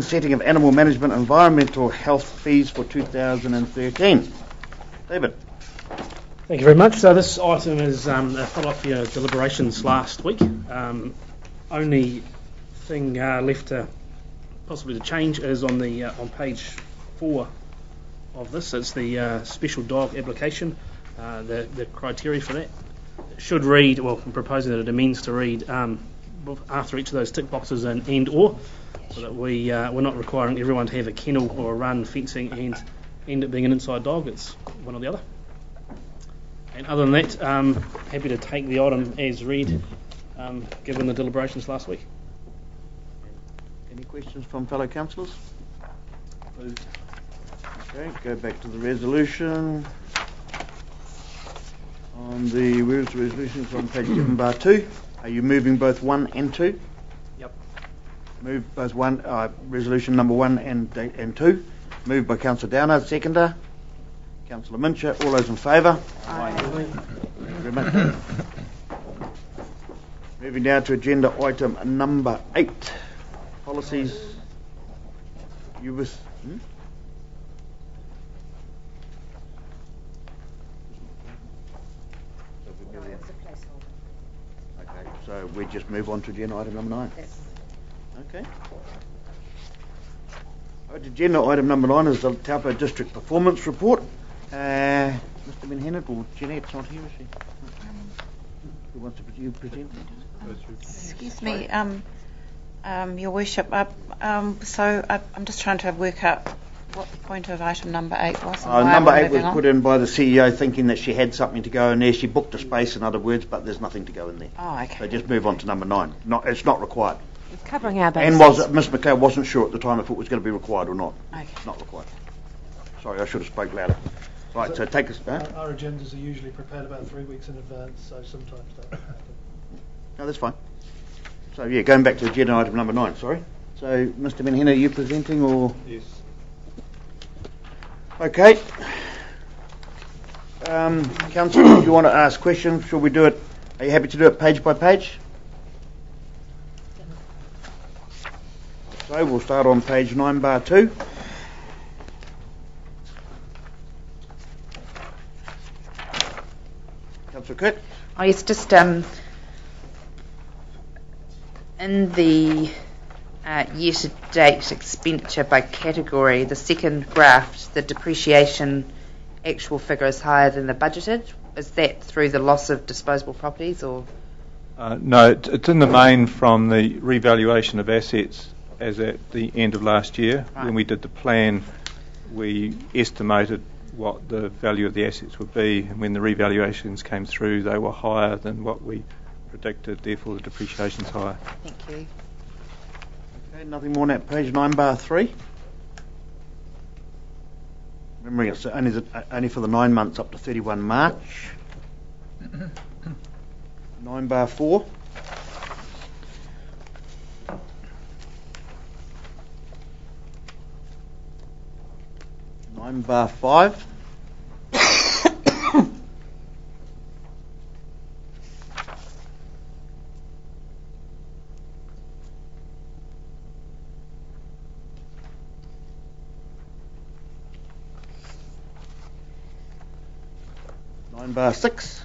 Setting of animal management and environmental health fees for 2013. David. Thank you very much. So this item is a follow-up to your deliberations last week. Only thing left to possibly to change is on the on page 4 of this. It's the special dog application. The criteria for that should read, well, I'm proposing that it amends to read after each of those tick boxes and or, so that we're not requiring everyone to have a kennel or a run, fencing, and end up being an inside dog. It's one or the other. And other than that, happy to take the item as read, given the deliberations last week. Any questions from fellow councillors? Okay, go back to the resolution. On the resolutions on page 7 bar 2. Are you moving both 1 and 2? Yep. Move both resolution number 1 and 2. Moved by Councillor Downer, seconder. Councillor Mincher, all those in favour? Aye. Thank you very much. Moving down to agenda item number 8. Policies. You with? No, it was a placeholder. Okay, so we just move on to agenda item number 9. Yes. Okay. Agenda item number 9 is the Taupo District Performance Report. Mr. Menhennet or Jeanette's not here, is she? Who wants to present? Excuse me, Your Worship. So I'm just trying to work out what the point of item number 8 was. Number 8 was put in by the CEO thinking that she had something to go in there. She booked a space, in other words, but there's nothing to go in there. Oh, okay. So just move on to number 9. It's not required. Covering our bases. And Ms McLeod wasn't sure at the time if it was going to be required or not. Okay. It's not required. Sorry, I should have spoke louder. Right, so take us. Our agendas are usually prepared about 3 weeks in advance, so sometimes that happens. No, that's fine. So yeah, going back to agenda item number 9. Sorry. So Mr. Menhennet, are you presenting or? Yes. Okay. Councillor, if you want to ask questions, shall we do it? Are you happy to do it page by page? So we'll start on page 9 bar 2. Councillor Kurt. Oh, yes, just in the year-to-date expenditure by category, the second graph, the depreciation actual figure is higher than the budgeted. Is that through the loss of disposable properties, or? No, it's in the main from the revaluation of assets as at the end of last year. Right. When we did the plan, we estimated what the value of the assets would be, and when the revaluations came through, they were higher than what we predicted, therefore the depreciation's higher. Thank you. Okay, nothing more on that. Page 9 bar 3. Remembering it's only for the 9 months up to 31 March. 9 bar 4. Bar 5. Bar 6.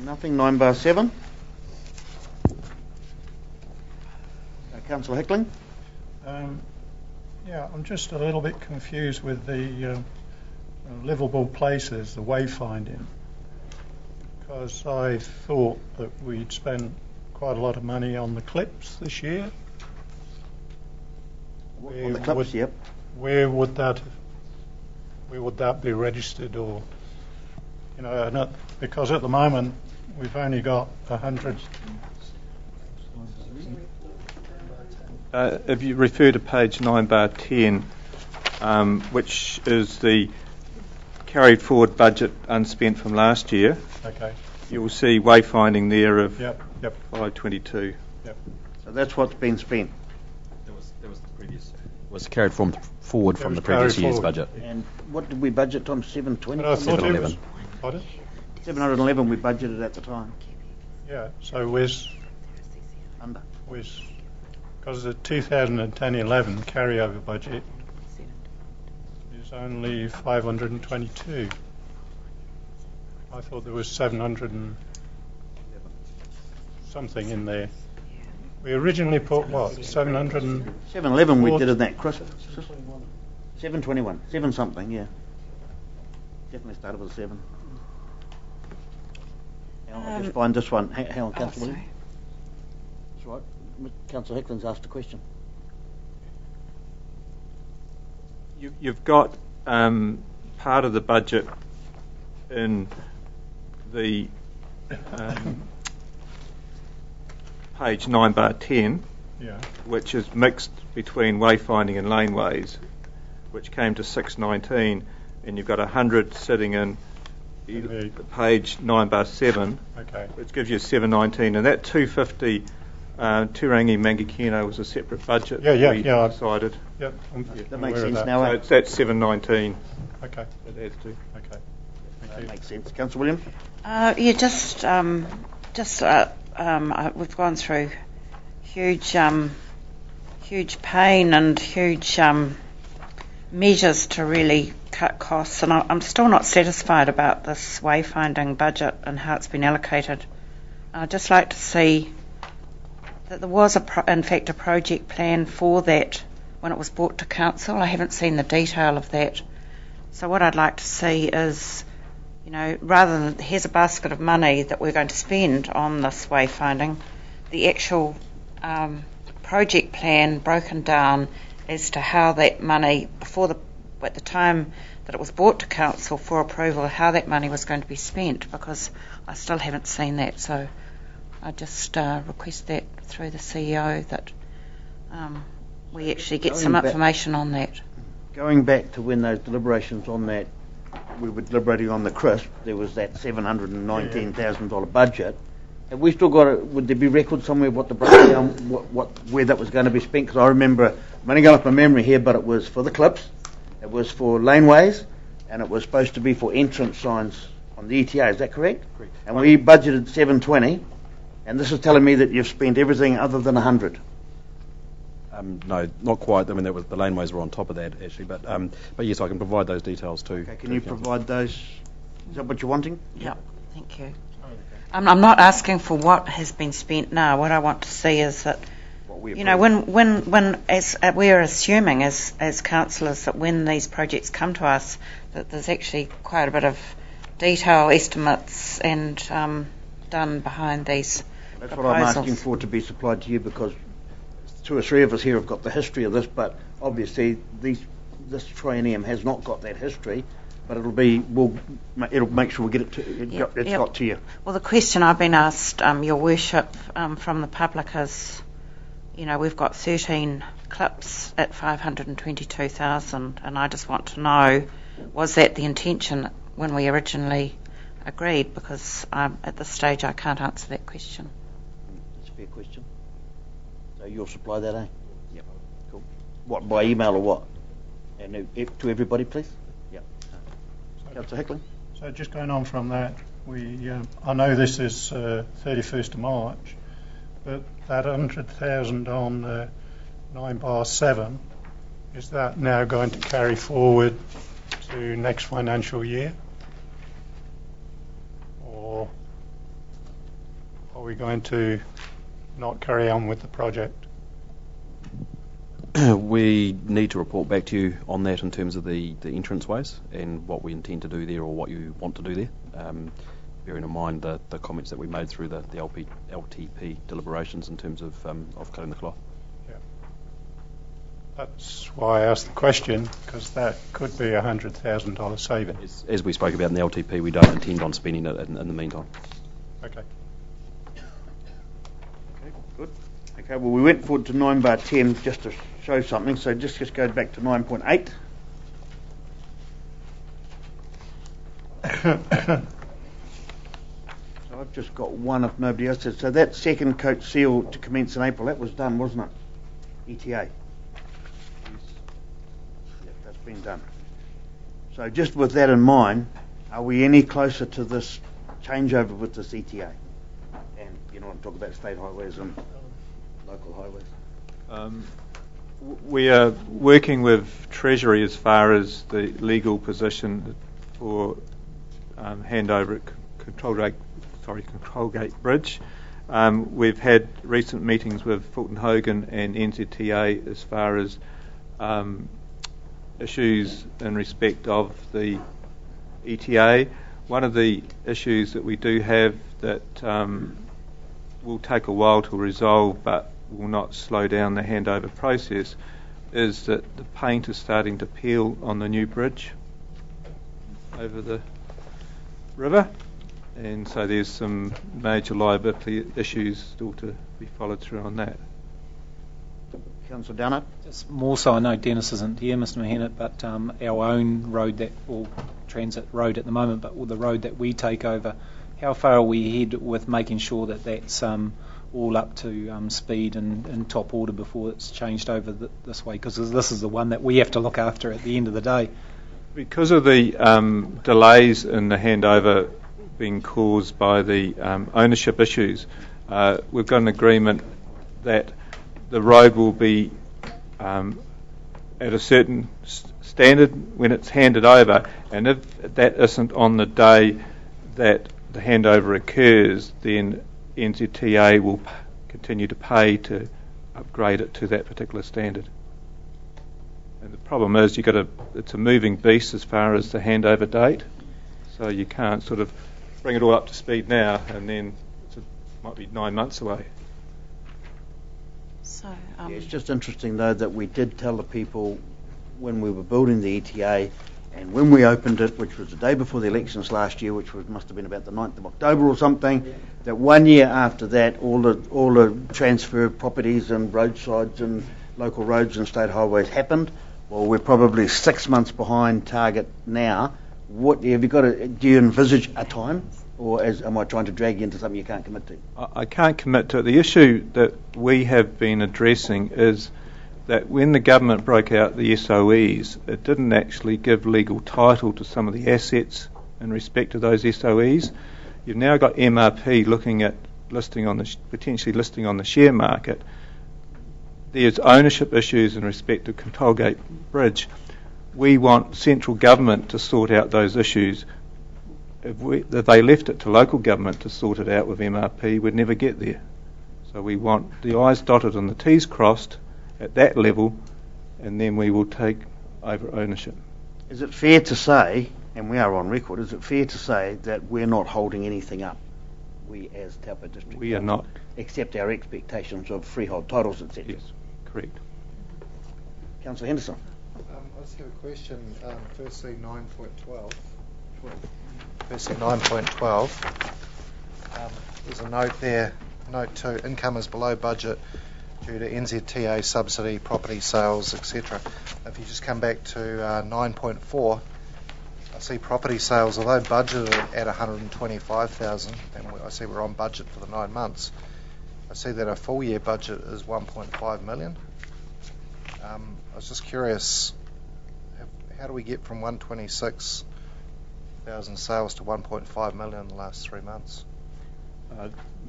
Nothing. 9 bar 7. Councillor Hickling. Yeah, I'm just a little bit confused with the livable places, the wayfinding, because I thought that we'd spent quite a lot of money on the clips this year. On the clips, yep. Where would that be registered, or because at the moment we've only got 100. If you refer to page 9 bar 10, which is the carried forward budget unspent from last year, okay, you will see wayfinding there of yep. 522. Yep. So that's what's been spent. There was the previous was carried forward from the previous year's budget. And what did we budget on? 720. But I thought Pardon? 711 we budgeted at the time. Yeah, so where's, Under. because the 2010-11 carryover budget is only 522. I thought there was 700 and something in there. We originally put what, 700 and... 711 we did in that Christmas. 721, 7 something, yeah. Definitely started with a 7. I'll just find this one. Hang on, Councillor Williams. That's right. Councillor Hickland's asked a question. You've got part of the budget in the page 9/10, Yeah. which is mixed between wayfinding and laneways, which came to 619, and you've got 100 sitting in page 9/7, Okay. which gives you 719, and that 250 Turangi-Mangakino was a separate budget Yeah, that we yeah. decided. Yep. That makes sense now. So that's 719 Okay. it adds to. Okay. That makes sense. Councillor Williams? We've gone through huge pain and huge measures to really cut costs, and I'm still not satisfied about this wayfinding budget and how it's been allocated. I'd just like to see that there was in fact a project plan for that when it was brought to council. I haven't seen the detail of that. So what I'd like to see is, rather than here's a basket of money that we're going to spend on this wayfinding, the actual project plan broken down as to how that money, at the time that it was brought to council for approval, how that money was going to be spent, because I still haven't seen that. So I just request that through the CEO that we actually get some information on that. Going back to when those deliberations on that, we were deliberating on the CRISP, there was that $719,000 budget. Have we still got it? Would there be records somewhere what the breakdown, where that was going to be spent? Because I remember, I'm only going off my memory here, but it was for the clips, it was for laneways, and it was supposed to be for entrance signs on the ETA. Is that correct? Correct. And we budgeted 720, and this is telling me that you've spent everything other than 100. No, not quite. I mean, the laneways were on top of that, actually. But yes, I can provide those details too. Okay, can you provide those? Is that what you're wanting? Yeah, thank you. I'm not asking for what has been spent now. What I want to see is that, when as we're assuming as councillors that when these projects come to us, that there's actually quite a bit of detail estimates and done behind these That's proposals. what I'm asking for to be supplied to you, because 2 or 3 of us here have got the history of this, but obviously this Triennium has not got that history. But it'll make sure we get it to got to you. Well, the question I've been asked, Your Worship, from the public is, we've got 13 clips at 522,000, and I just want to know, was that the intention when we originally agreed? Because at this stage I can't answer that question. That's a fair question. So you'll supply that, eh? Yep. Cool. What, by email or what? And to everybody, please. Yep. Councillor Hickling. So just going on from that, I know this is 31st of March, but that 100,000 on 9/7, is that now going to carry forward to next financial year? Or are we going to not carry on with the project? We need to report back to you on that in terms of the entranceways and what we intend to do there, or what you want to do there. Bearing in mind the comments that we made through the LTP deliberations in terms of cutting the cloth. Yeah. That's why I asked the question, because that could be a $100,000 saving. As we spoke about in the LTP, we don't intend on spending it in the meantime. Okay. Okay, good. Okay, well, we went forward to 9/10 just to show something, so just go back to 9.8. So I've just got one if nobody else has. So that second coat seal to commence in April, that was done, wasn't it? ETA. Yes. Yep, that's been done. So just with that in mind, Are we any closer to this changeover with this ETA? And you know, I'm talking about state highways and local highways. We are working with Treasury as far as the legal position for handover at Control Gate Bridge. We've had recent meetings with Fulton Hogan and NZTA as far as issues in respect of the ETA. One of the issues that we do have that will take a while to resolve but will not slow down the handover process is that the paint is starting to peel on the new bridge over the river, and so there's some major liability issues still to be followed through on that. Councillor Downard? Just more so, I know Dennis isn't here, Mr Mahennett, but our own road transit road at the moment, but the road that we take over, how far are we ahead with making sure that that's all up to speed and in top order before it's changed over this way? Because this is the one that we have to look after at the end of the day. Because of the delays in the handover being caused by the ownership issues, we've got an agreement that the road will be at a certain standard when it's handed over, and if that isn't on the day that the handover occurs, then NZTA will continue to pay to upgrade it to that particular standard. And the problem is it's a moving beast as far as the handover date, so you can't sort of bring it all up to speed now and then it might be 9 months away. So, Yeah, it's just interesting though that we did tell the people when we were building the ETA and when we opened it, which was the day before the elections last year, which must have been about the 9th of October or something, that 1 year after that all the transfer of properties and roadsides and local roads and state highways happened. Well, we're probably 6 months behind target now. Do you envisage a time, or am I trying to drag you into something you can't commit to? I can't commit to it. The issue that we have been addressing is that when the government broke out the SOEs, it didn't actually give legal title to some of the assets in respect to those SOEs. You've now got MRP looking at potentially listing on the share market. There's ownership issues in respect to Control Gate Bridge. We want central government to sort out those issues. If they left it to local government to sort it out with MRP, we'd never get there. So we want the I's dotted and the T's crossed at that level, and then we will take over ownership. Is it fair to say, and we are on record, is it fair to say that we're not holding anything up, we as Taupo District We are Council, not. except our expectations of freehold titles, etc.? Yes, correct. Councillor Henderson? I just have a question. Firstly, 9.12. Firstly, 9.12. There's a note there, note 2, income is below budget due to NZTA subsidy, property sales, etc. If you just come back to 9.4, I see property sales, although budgeted at 125,000, and I see we're on budget for the 9 months, I see that our full year budget is 1.5 million. I was just curious, how do we get from 126,000 sales to 1.5 million in the last 3 months?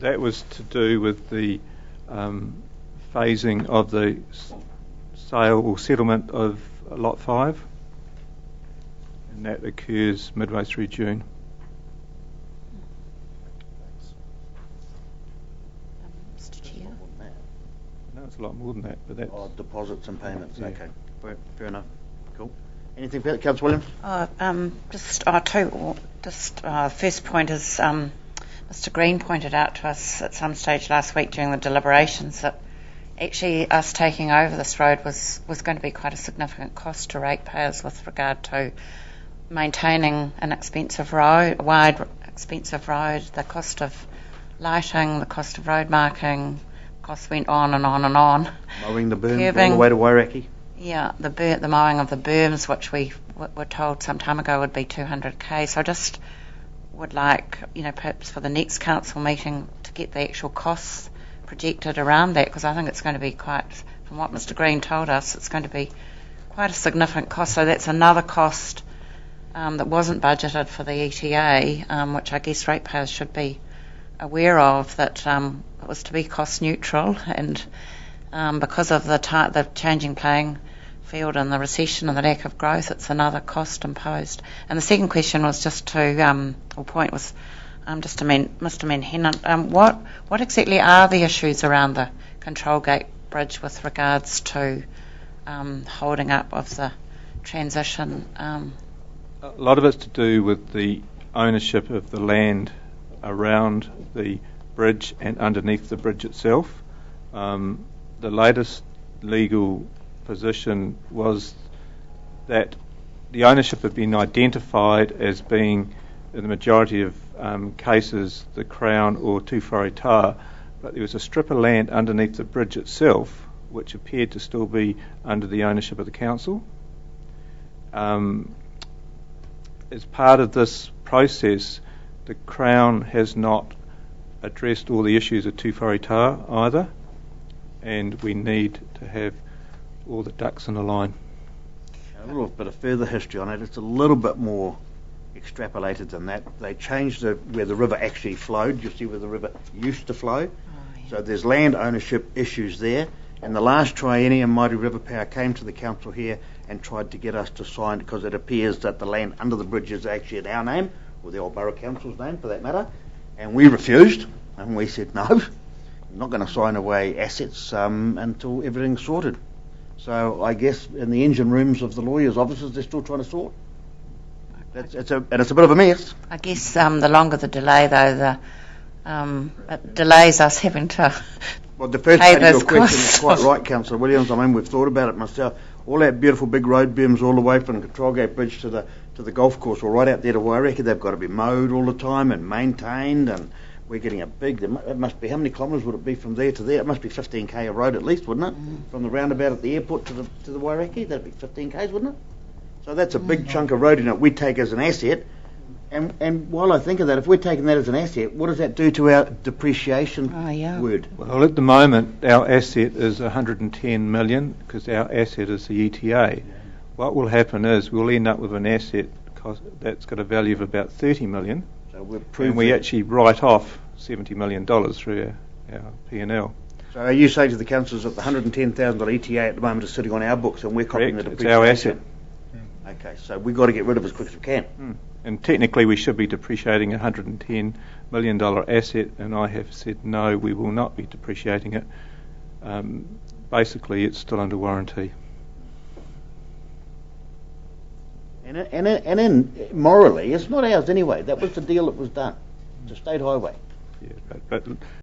That was to do with the phasing of the sale or settlement of Lot 5, and that occurs midway through June. Mr Chair. No, it's a lot more than that, but that's... Deposits and payments, Yeah. okay. Fair enough. Cool. Anything further, Councillor Williams? First point is Mr Green pointed out to us at some stage last week during the deliberations that actually us taking over this road was going to be quite a significant cost to ratepayers with regard to maintaining an expensive road, expensive road, the cost of lighting, the cost of road marking, costs went on and on and on. Mowing the berms all the way to Wairaki? Yeah, the mowing of the berms, which we were told some time ago would be 200k. So I just would like, perhaps for the next council meeting to get the actual costs projected around that, because I think it's going to be quite, from what Mr Green told us, it's going to be quite a significant cost. So that's another cost that wasn't budgeted for the ETA, which I guess ratepayers should be aware of, that it was to be cost neutral, and because of the changing playing field and the recession and the lack of growth, it's another cost imposed. And the second question was just to, or point was just to Mr. Manhennan, what exactly are the issues around the Control Gate Bridge with regards to holding up of the transition? A lot of it's to do with the ownership of the land around the bridge and underneath the bridge itself. The latest legal position was that the ownership had been identified as being, in the majority of cases, the Crown or Tū Whare, but there was a strip of land underneath the bridge itself which appeared to still be under the ownership of the council. As part of this process, the Crown has not addressed all the issues of Tū Whare either, and we need to have all the ducks in a line. A little bit of further history on it. It's a little bit more extrapolated than that. They changed where the river actually flowed. You see where the river used to flow. So there's land ownership issues there. And the last triennium, Mighty River Power came to the council here and tried to get us to sign, because it appears that the land under the bridge is actually in our name, or the old borough council's name for that matter. And we refused, and we said no, I'm not going to sign away assets until everything's sorted. So I guess in the engine rooms of the lawyers' offices, they're still trying to sort. And it's a bit of a mess. I guess the longer the delay, though, it delays us having to Well, the first pay part of those your question costs. is quite right, Councillor Williams. I mean, we've thought about it myself. All that beautiful big road berms all the way from the Control Gate Bridge to the golf course, or right out there to Waireki, they've got to be mowed all the time and maintained, and we're getting a big, it must be, how many kilometres would it be from there to there? It must be 15k a road at least, wouldn't it? From the roundabout at the airport to the Waireki, that'd be 15k's, wouldn't it? So that's a big chunk of road in it we take as an asset. And while I think of that, if we're taking that as an asset, what does that do to our depreciation word? Well, at the moment, our asset is 110 million, because our asset is the ETA. What will happen is we'll end up with an asset that's got a value of about 30 million, So and we actually write off $70 million through our P&L. So are you saying to the councillors that the $110,000 ETA at the moment is sitting on our books and we're copying the Correct, depreciation? it's our asset. Okay, so we've got to get rid of it as quick as we can. And technically we should be depreciating a $110 million asset, and I have said no, we will not be depreciating it. Basically, it's still under warranty. And morally, it's not ours anyway. That was the deal that was done. It's a state highway. Yeah, but